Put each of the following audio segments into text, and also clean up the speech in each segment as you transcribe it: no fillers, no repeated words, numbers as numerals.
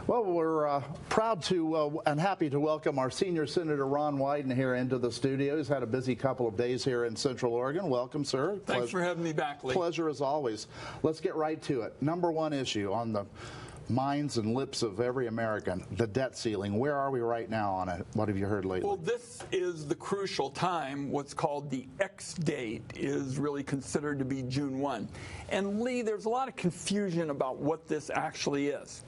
Well, we're proud to and happy to welcome our senior Senator Ron Wyden here into the studio. He's had a busy couple of days here in Central Oregon. Welcome, sir. Thanks for having me back, Lee. Pleasure as always. Let's get right to it. Number one issue on the minds and lips of every American, the debt ceiling. Where are we right now on it? What have you heard lately? Well, this is the crucial time. What's called the X date is really considered to be June 1. And Lee, there's a lot of confusion about what this actually is.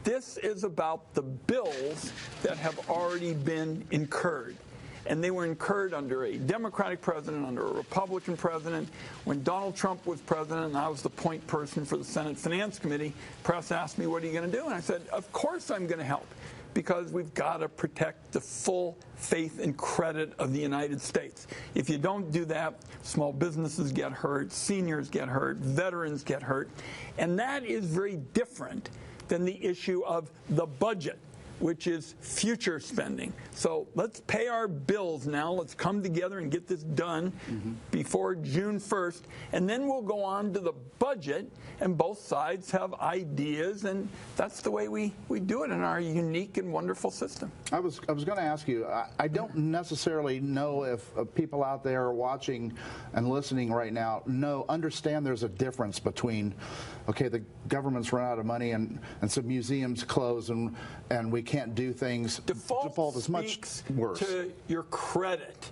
This is about the bills that have already been incurred. And they were incurred under a Democratic president, under a Republican president. When Donald Trump was president and I was the point person for the Senate Finance Committee, press asked me, what are you going to do? And I said, of course I'm going to help, because we've got to protect the full faith and credit of the United States. If you don't do that, small businesses get hurt, seniors get hurt, veterans get hurt. And that is very different than the issue of the budget, which is future spending. So let's pay our bills now. Let's come together and get this done before June 1st. And then we'll go on to the budget, and both sides have ideas, and that's the way we do it in our unique and wonderful system. I was going to ask you, I don't necessarily know if people out there watching and listening right now understand there's a difference between, okay, the government's run out of money and some museums close and we can't do things. Default is much worse. To your credit,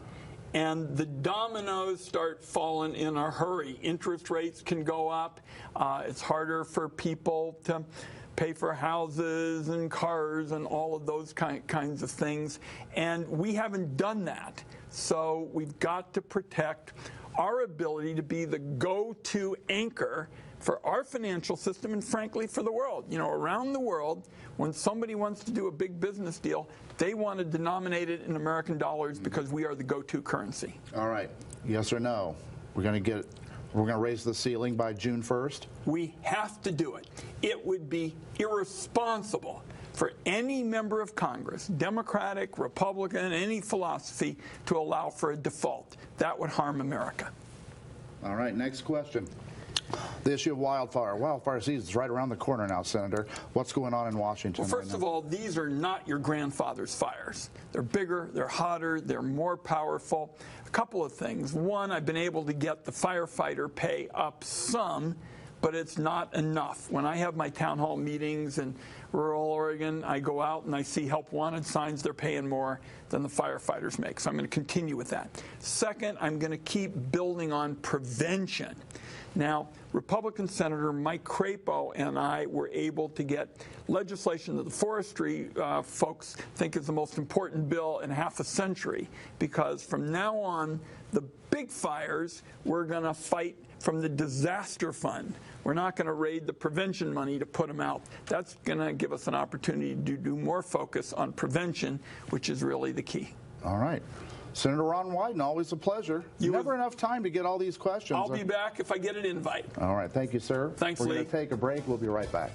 and the dominoes start falling in a hurry. Interest rates can go up. It's harder for people to pay for houses and cars and all of those kinds of things. And we haven't done that. So we've got to protect our ability to be the go-to anchor for our financial system and, frankly, for the world. You know, around the world, when somebody wants to do a big business deal, they want to denominate it in American dollars because we are the go-to currency. All right. Yes or no? We're going to raise the ceiling by June 1st? We have to do it. It would be irresponsible for any member of Congress, Democratic, Republican, any philosophy, to allow for a default. That would harm America. All right, next question. The issue of wildfire. Wildfire season is right around the corner now, Senator. What's going on in Washington? Well, first of all, these are not your grandfather's fires. They're bigger, they're hotter, they're more powerful. A couple of things. One, I've been able to get the firefighter pay up some, but it's not enough. When I have my town hall meetings in rural Oregon, I go out and I see help wanted signs. They're paying more than the firefighters make. So I'm going to continue with that. Second, I'm going to keep building on prevention. Now, Republican Senator Mike Crapo and I were able to get legislation that the forestry folks think is the most important bill in half a century, because from now on, the big fires, we're going to fight from the disaster fund. We're not going to raid the prevention money to put them out. That's going to give us an opportunity to do more focus on prevention, which is really the key. All right. Senator Ron Wyden, always a pleasure. Never enough time to get all these questions. I'll be back if I get an invite. All right. Thank you, sir. Thanks, Lee. We're going to take a break. We'll be right back.